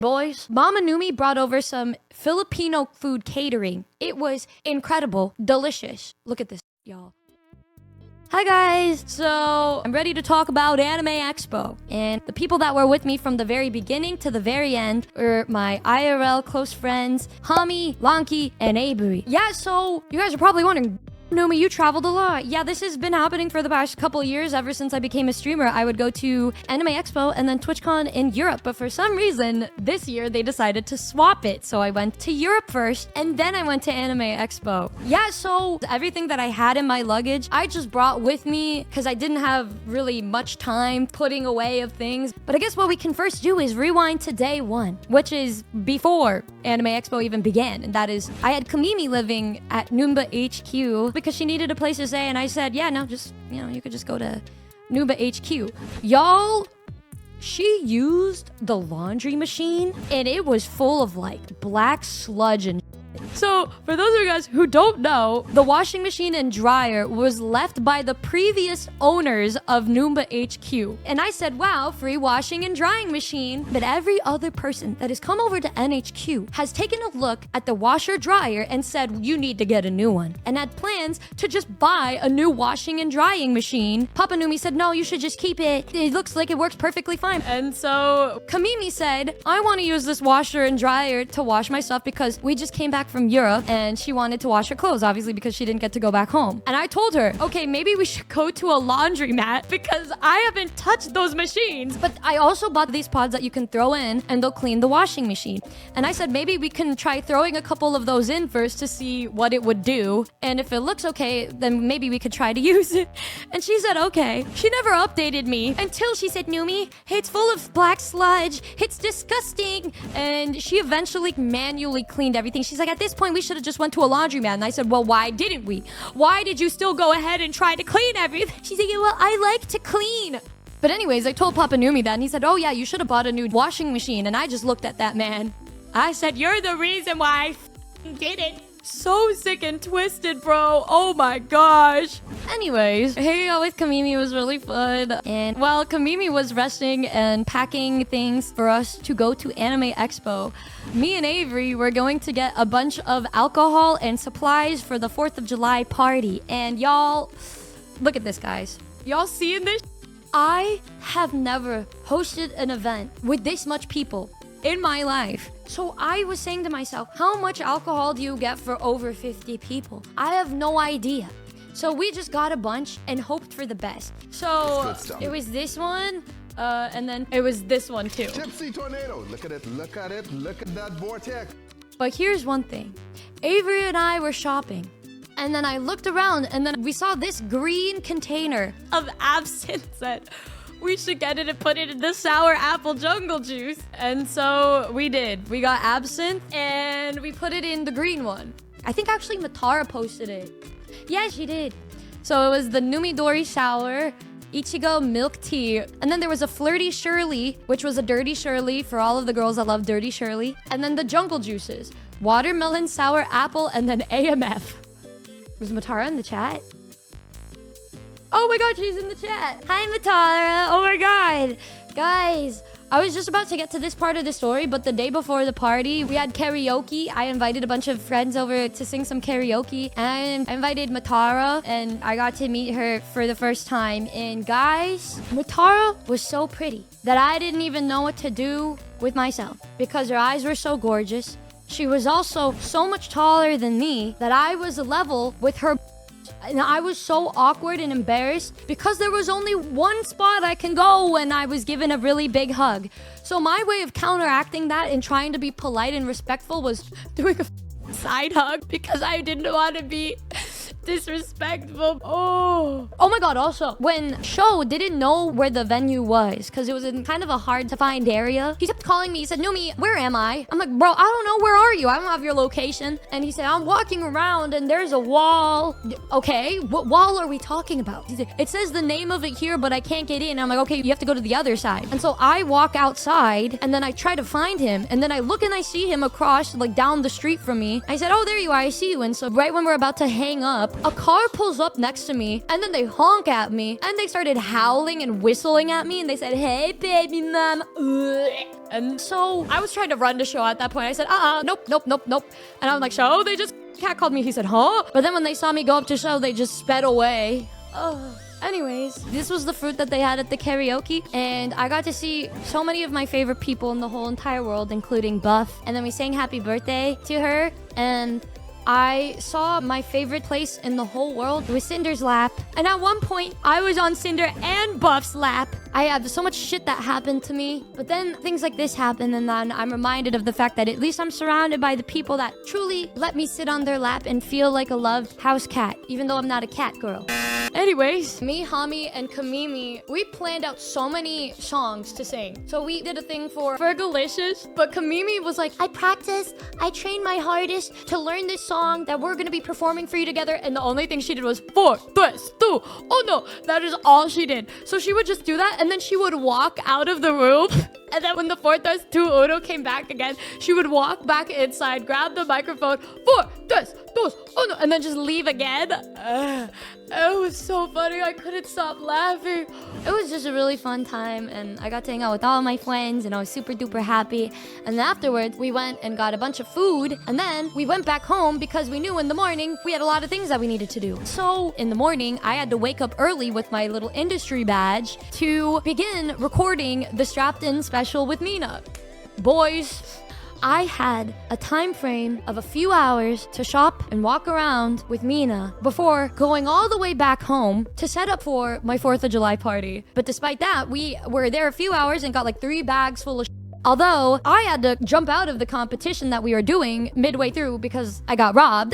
Boys, Mama Numi brought over some Filipino food catering. It was incredible, delicious. Look at this, y'all. Hi guys! So, I'm ready to talk about Anime Expo. And the people that were with me from the very beginning to the very end were my IRL close friends, Hami, Lanky, and Avery. Yeah, so, you guys are probably wondering, Numi, you traveled a lot. Yeah, this has been happening for the past couple years. Ever since I became a streamer, I would go to Anime Expo and then TwitchCon in Europe. But for some reason, this year, they decided to swap it. So I went to Europe first, and then I went to Anime Expo. Yeah, so everything that I had in my luggage, I just brought with me because I didn't have really much time putting away of things. But I guess what we can first do is rewind to day one, which is before Anime Expo even began. And that is, I had Kamimi living at Numba HQ because she needed a place to stay, and I said, yeah, no, just, you could just go to Numba HQ. Y'all, she used the laundry machine, and it was full of, like, black sludge and so, for those of you guys who don't know, the washing machine and dryer was left by the previous owners of Numba HQ. And I said, wow, free washing and drying machine. But every other person that has come over to NHQ has taken a look at the washer dryer and said, you need to get a new one. And had plans to just buy a new washing and drying machine. Papa Numi said, no, you should just keep it. It looks like it works perfectly fine. And so, Kamimi said, I want to use this washer and dryer to wash my stuff because we just came back from Europe and she wanted to wash her clothes, obviously, because she didn't get to go back home. And I told her, okay, maybe we should go to a laundromat because I haven't touched those machines. But I also bought these pods that you can throw in and they'll clean the washing machine. And I said, maybe we can try throwing a couple of those in first to see what it would do. And if it looks okay, then maybe we could try to use it. And she said, okay. She never updated me until she said, Numi, it's full of black sludge. It's disgusting. And she eventually manually cleaned everything. She's like, at this point, we should have just went to a laundromat. And I said, well, why didn't we? Why did you still go ahead and try to clean everything? She said, well, I like to clean. But anyways, I told Papa Numi that, and he said, oh yeah, you should have bought a new washing machine. And I just looked at that man. I said, you're the reason why I did it. So sick and twisted, bro. Oh my gosh. Anyways, hanging out with Kamimi was really fun. And while Kamimi was resting and packing things for us to go to Anime Expo, me and Avery were going to get a bunch of alcohol and supplies for the 4th of July party. And y'all, look at this, guys. Y'all seeing this? I have never hosted an event with this much people in my life. So I was saying to myself, how much alcohol do you get for over 50 people? I have no idea. So we just got a bunch and hoped for the best. So it was this one, and then it was this one too. Gypsy tornado. Look at it, look at it, look at that vortex. But here's one thing. Avery and I were shopping. And then I looked around and then we saw this green container of absinthe that we should get it and put it in the sour apple jungle juice. And so we did. We got absinthe and we put it in the green one. I think actually Matara posted it. Yeah, she did. So it was the Numidori sour, Ichigo milk tea, and then there was a flirty Shirley, which was a dirty Shirley for all of the girls that love dirty Shirley. And then the jungle juices, watermelon, sour apple, and then AMF. Was Matara in the chat? Oh my god, she's in the chat. Hi, Matara. Oh my god. Guys, I was just about to get to this part of the story, but the day before the party, we had karaoke. I invited a bunch of friends over to sing some karaoke, and I invited Matara, and I got to meet her for the first time. And guys, Matara was so pretty that I didn't even know what to do with myself because her eyes were so gorgeous. She was also so much taller than me that I was level with her. And I was so awkward and embarrassed because there was only one spot I can go when I was given a really big hug. So my way of counteracting that and trying to be polite and respectful was doing a side hug because I didn't want to be disrespectful. Oh my god, also, when Sho didn't know where the venue was because it was in kind of a hard to find area, he kept calling me. He said, Numi, where am I? I'm like, bro, I don't know. Where are you? I don't have your location. And he said, I'm walking around and there's a wall. Okay, what wall are we talking about? He said, it says the name of it here, but I can't get in. I'm like, okay, you have to go to the other side. And so I walk outside and then I try to find him, and then I look and I see him across, like, down the street from me. I said, oh, there you are. I see you. And so right when we're about to hang up, up, a car pulls up next to me, and then they honk at me, and they started howling and whistling at me, and they said, "Hey, baby mom." And so I was trying to run the show at that point. I said, nope. And I'm like, "Show?" They just catcalled me. He said, "Huh?" But then when they saw me go up to show, they just sped away. Anyways, this was the fruit that they had at the karaoke, and I got to see so many of my favorite people in the whole entire world, including Buff. And then we sang happy birthday to her, and I saw my favorite place in the whole world was Cinder's lap. And at one point, I was on Cinder and Buff's lap. I have so much shit that happened to me. But then things like this happen, and then I'm reminded of the fact that at least I'm surrounded by the people that truly let me sit on their lap and feel like a loved house cat, even though I'm not a cat girl. Anyways, me, Hami, and Kamimi, we planned out so many songs to sing. So we did a thing for Fergalicious, but Kamimi was like, I trained my hardest to learn this song that we're gonna be performing for you together, and the only thing she did was 4, 3, 2, oh no, that is all she did. So she would just do that, and then she would walk out of the room, and then when the 4, 3, 2, uno came back again, she would walk back inside, grab the microphone, 4, 3, 2, uno, and then just leave again. It was so funny. I couldn't stop laughing. It was just a really fun time, and I got to hang out with all my friends, and I was super duper happy. And then afterwards, we went and got a bunch of food, and then we went back home because we knew in the morning we had a lot of things that we needed to do. So in the morning, I had to wake up early with my little industry badge to begin recording the Strapped In special with Mina. Boys, I had a time frame of a few hours to shop and walk around with Mina before going all the way back home to set up for my 4th of July party. But despite that, we were there a few hours and got like 3 bags full of although I had to jump out of the competition that we were doing midway through because I got robbed.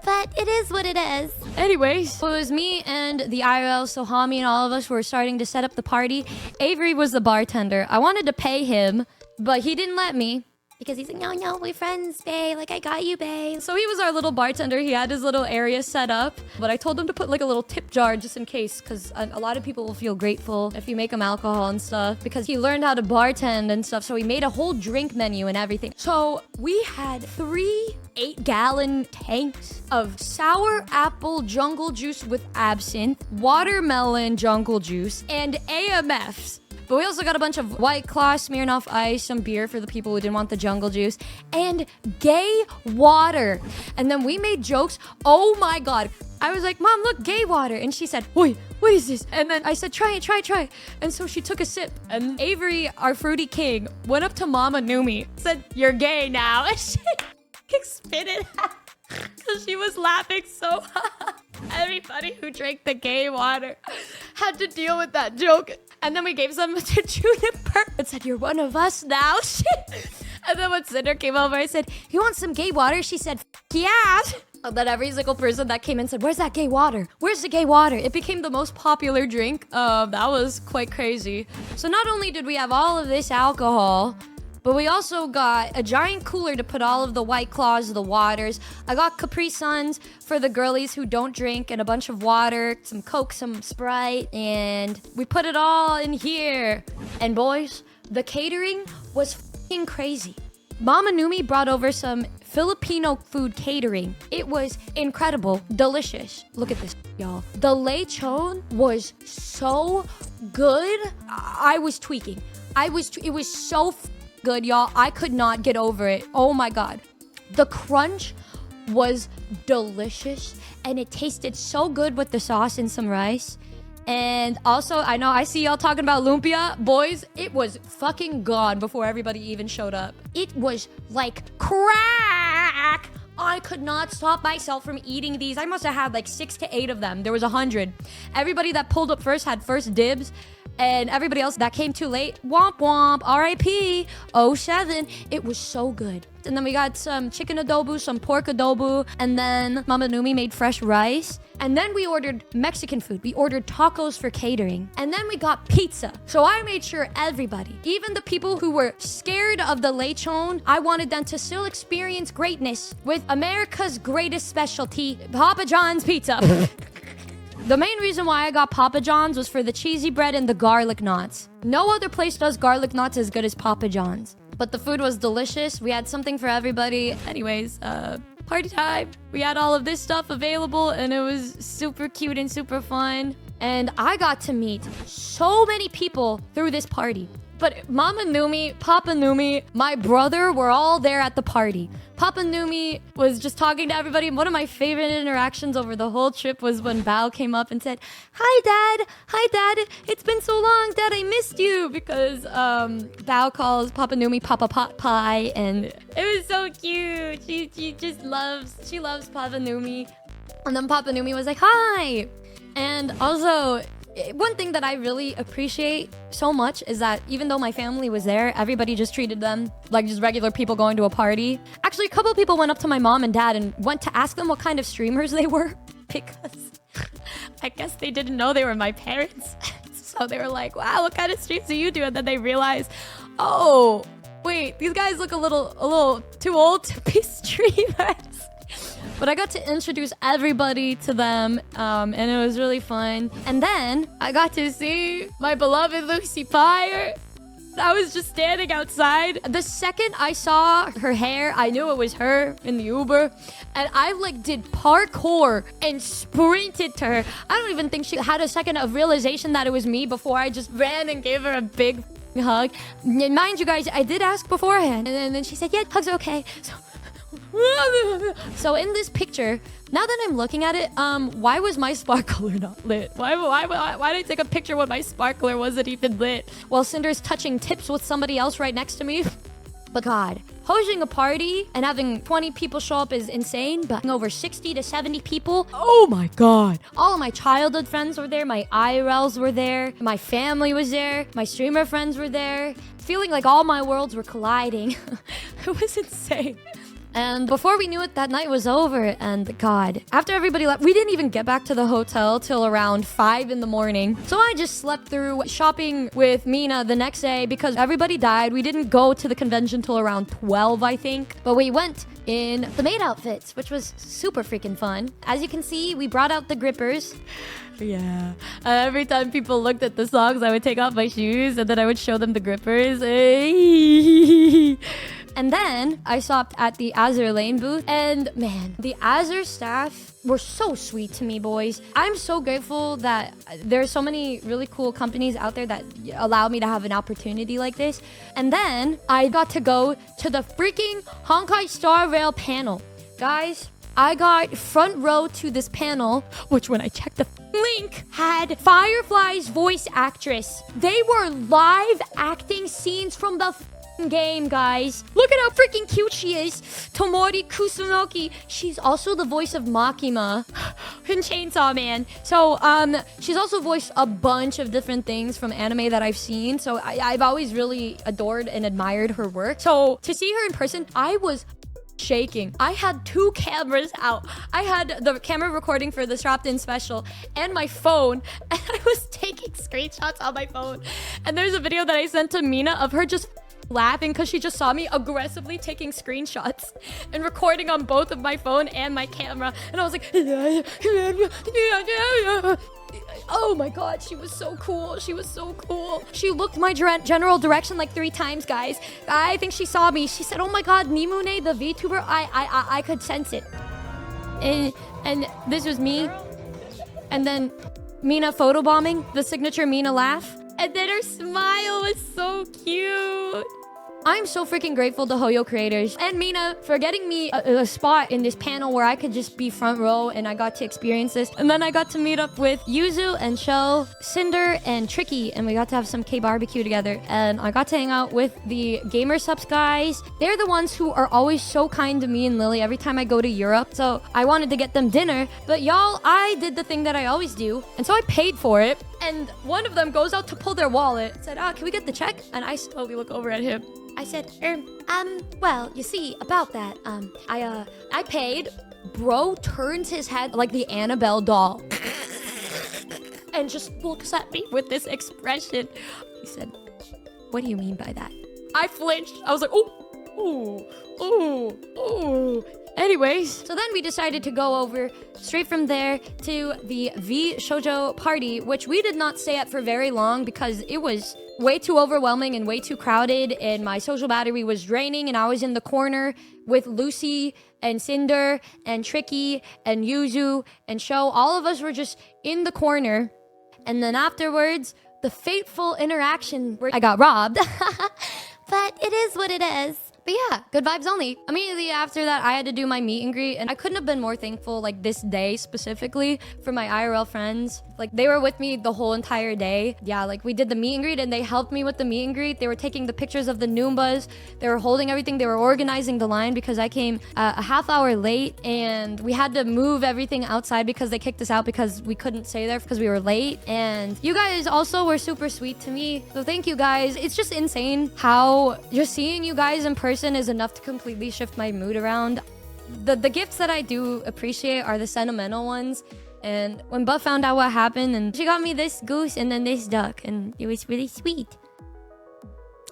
But it is what it is. Anyways, so it was me and the IRL, so Hami and all of us were starting to set up the party. Avery was the bartender. I wanted to pay him, but he didn't let me. Because he's like, no, we're friends, bae. Like, I got you, bae. So he was our little bartender. He had his little area set up. But I told him to put like a little tip jar just in case. Because a lot of people will feel grateful if you make them alcohol and stuff. Because he learned how to bartend and stuff. So he made a whole drink menu and everything. So we had 3 8-gallon tanks of sour apple jungle juice with absinthe, watermelon jungle juice, and AMFs. But we also got a bunch of White Claw, Smirnoff Ice, some beer for the people who didn't want the jungle juice, and gay water. And then we made jokes. Oh my God. I was like, Mom, look, gay water. And she said, wait, what is this? And then I said, try it. And so she took a sip. And Avery, our fruity king, went up to Mama Numi, said, "You're gay now." And she spit it out because she was laughing so hard. Everybody who drank the gay water had to deal with that joke. And then we gave some to Juniper and said, "You're one of us now." And then when Cinder came over, I said, "You want some gay water?" She said, "Yeah." And then every single person that came in said, "Where's that gay water? Where's the gay water?" It became the most popular drink. That was quite crazy. So not only did we have all of this alcohol, but we also got a giant cooler to put all of the White Claws, the waters. I got Capri Suns for the girlies who don't drink, and a bunch of water, some Coke, some Sprite, and we put it all in here. And boys, the catering was f***ing crazy. Mama Numi brought over some Filipino food catering. It was incredible, delicious. Look at this, y'all. The lechon was so good. I was tweaking. It was so good, y'all. I could not get over it. Oh my God. The crunch was delicious, and it tasted so good with the sauce and some rice. And also, I know I see y'all talking about lumpia. Boys, it was fucking gone before everybody even showed up. It was like crack. I could not stop myself from eating these. I must have had like 6 to 8 of them. There was 100. Everybody that pulled up first had first dibs. And everybody else that came too late, womp womp, RIP, 07. It was so good. And then we got some chicken adobo, some pork adobo, and then Mama Numi made fresh rice. And then we ordered Mexican food. We ordered tacos for catering. And then we got pizza. So I made sure everybody, even the people who were scared of the lechon, I wanted them to still experience greatness with America's greatest specialty, Papa John's pizza. The main reason why I got Papa John's was for the cheesy bread and the garlic knots. No other place does garlic knots as good as Papa John's. But the food was delicious. We had something for everybody. Anyways, party time. We had all of this stuff available and it was super cute and super fun. And I got to meet so many people through this party. But Mama Numi, Papa Numi, my brother were all there at the party. Papa Numi was just talking to everybody. One of my favorite interactions over the whole trip was when Bao came up and said, "Hi, Dad. Hi, Dad. It's been so long, Dad. I missed you." Because Bao calls Papa Numi Papa Pot Pie, and it was so cute. She loves Papa Numi. And then Papa Numi was like, "Hi." And also, one thing that I really appreciate so much is that even though my family was there, everybody just treated them like just regular people going to a party. Actually, a couple of people went up to my mom and dad and went to ask them what kind of streamers they were because I guess they didn't know they were my parents. So they were like, "Wow, what kind of streams do you do?" And then they realized, oh, wait, these guys look a little too old to be streamers. But I got to introduce everybody to them, and it was really fun. And then I got to see my beloved Lucy Pyre. I was just standing outside. The second I saw her hair, I knew it was her in the Uber. And I did parkour and sprinted to her. I don't even think she had a second of realization that it was me before I just ran and gave her a big hug. And mind you guys, I did ask beforehand. And then she said, "Yeah, hugs are okay." So in this picture, now that I'm looking at it, why was my sparkler not lit? Why did I take a picture when my sparkler wasn't even lit? While Cinder's touching tips with somebody else right next to me? But God, hosting a party and having 20 people show up is insane, but over 60 to 70 people, oh my God. All of my childhood friends were there, my IRLs were there, my family was there, my streamer friends were there. Feeling like all my worlds were colliding. It was insane. And before we knew it, that night was over. And God, after everybody left, we didn't even get back to the hotel till around 5 in the morning. So I just slept through shopping with Mina the next day because everybody died. We didn't go to the convention till around 12, I think. But we went in the maid outfits, which was super freaking fun. As you can see, we brought out the grippers. Yeah. Every time people looked at the songs, I would take off my shoes and then I would show them the grippers. And then I stopped at the Azure Lane booth, and man, the Azure staff were so sweet to me, boys. I'm so grateful that there are so many really cool companies out there that allow me to have an opportunity like this. And then I got to go to the freaking Honkai Star Rail panel. Guys, I got front row to this panel, which when I checked the link had Firefly's voice actress. They were live acting scenes from the game, guys. Look at how freaking cute she is. Tomori Kusunoki. She's also the voice of Makima in Chainsaw Man. So, she's also voiced a bunch of different things from anime that I've seen. So, I've always really adored and admired her work. So, to see her in person, I was shaking. I had 2 cameras out. I had the camera recording for the Strapped In special and my phone, and I was taking screenshots on my phone. And there's a video that I sent to Mina of her just laughing because she just saw me aggressively taking screenshots and recording on both of my phone and my camera. And I was like, oh my God, she was so cool. She was so cool. She looked my general direction like 3 times, guys. I think she saw me. She said, "Oh my God, Nihmune, the VTuber." I could sense it. And this was me. And then Mina photobombing, the signature Mina laugh. And then her smile was so cute. I'm so freaking grateful to Hoyo Creators and Mina for getting me a spot in this panel where I could just be front row and I got to experience this. And then I got to meet up with Yuzu and Sho, Cinder and Tricky, and we got to have some K-barbecue together. And I got to hang out with the Gamer Subs guys. They're the ones who are always so kind to me and Lily every time I go to Europe. So I wanted to get them dinner. But y'all, I did the thing that I always do. And so I paid for it. And one of them goes out to pull their wallet. Said, "Can we get the check?" And I slowly look over at him. I said, well, you see, about that, I paid." Bro turns his head like the Annabelle doll and just looks at me with this expression. He said, "What do you mean by that?" I flinched. I was like, oh, Ooh. Anyways, so then we decided to go over straight from there to the V Shoujo party, which we did not stay at for very long because it was way too overwhelming and way too crowded, and my social battery was draining, and I was in the corner with Lucy and Cinder and Tricky and Yuzu and Sho. All of us were just in the corner, and then afterwards, the fateful interaction where I got robbed. But it is what it is. But yeah, good vibes only. Immediately after that, I had to do my meet and greet, and I couldn't have been more thankful, like, this day specifically for my IRL friends. Like, they were with me the whole entire day. Yeah, like, we did the meet and greet, and they helped me with the meet and greet. They were taking the pictures of the Noombas. They were holding everything. They were organizing the line because I came a half hour late, and we had to move everything outside because they kicked us out because we couldn't stay there because we were late. And you guys also were super sweet to me, so thank you guys. It's just insane how just seeing you guys in person is enough to completely shift my mood around. The gifts that I do appreciate are the sentimental ones. And when Buff found out what happened, and she got me this goose and then this duck, and it was really sweet.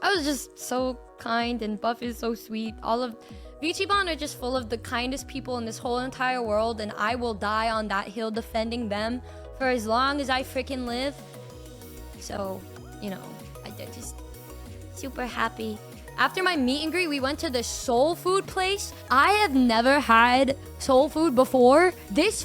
I was just so kind, and Buff is so sweet. All of Vichiban are just full of the kindest people in this whole entire world, and I will die on that hill defending them for as long as I freaking live. So, you know, I just super happy. After my meet and greet, we went to the soul food place. I have never had soul food before. This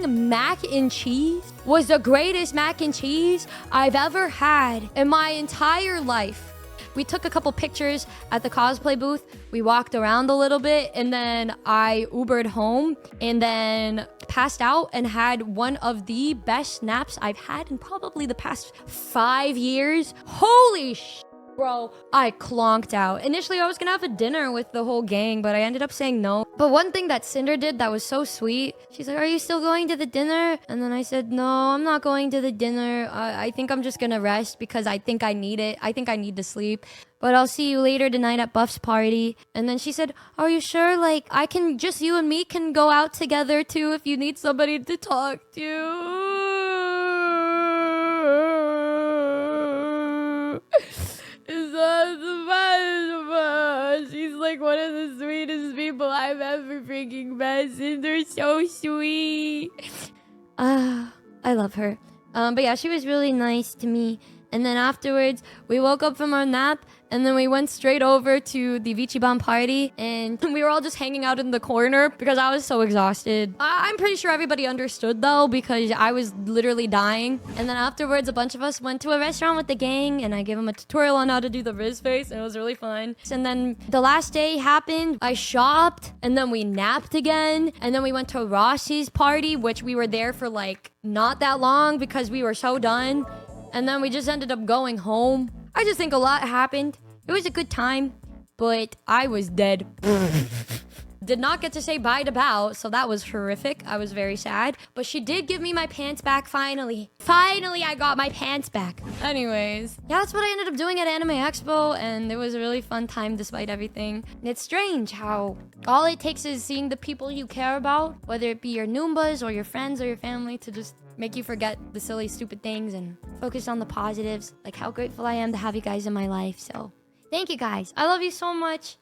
mac and cheese was the greatest mac and cheese I've ever had in my entire life. We took a couple pictures at the cosplay booth. We walked around a little bit, and then I Ubered home and then passed out and had one of the best naps I've had in probably the past 5 years. Holy shit. Bro, I clonked out. Initially, I was gonna have a dinner with the whole gang, but I ended up saying no. But one thing that Cinder did that was so sweet, she's like, are you still going to the dinner? And then I said, no, I'm not going to the dinner. I think I'm just gonna rest because I think I need it. I think I need to sleep. But I'll see you later tonight at Buff's party. And then she said, are you sure? Like, I can, just you and me can go out together too if you need somebody to talk to. She's like one of the sweetest people I've ever freaking met. They're so sweet. I love her. But yeah, she was really nice to me. And then afterwards, we woke up from our nap, and then we went straight over to the Vichiban party, and we were all just hanging out in the corner because I was so exhausted. I'm pretty sure everybody understood though, because I was literally dying. And then afterwards, a bunch of us went to a restaurant with the gang, and I gave them a tutorial on how to do the Riz face, and it was really fun. And then the last day happened, I shopped, and then we napped again, and then we went to Rossi's party, which we were there for like not that long because we were so done. And then we just ended up going home. I just think a lot happened. It was a good time, but I was dead. Did not get to say bye to Bao, so that was horrific. I was very sad. But she did give me my pants back finally. Finally, I got my pants back. Anyways, yeah, that's what I ended up doing at Anime Expo, and it was a really fun time despite everything. And it's strange how all it takes is seeing the people you care about, whether it be your Noombas or your friends or your family, to just make you forget the silly, stupid things and focus on the positives. Like how grateful I am to have you guys in my life. So thank you guys. I love you so much.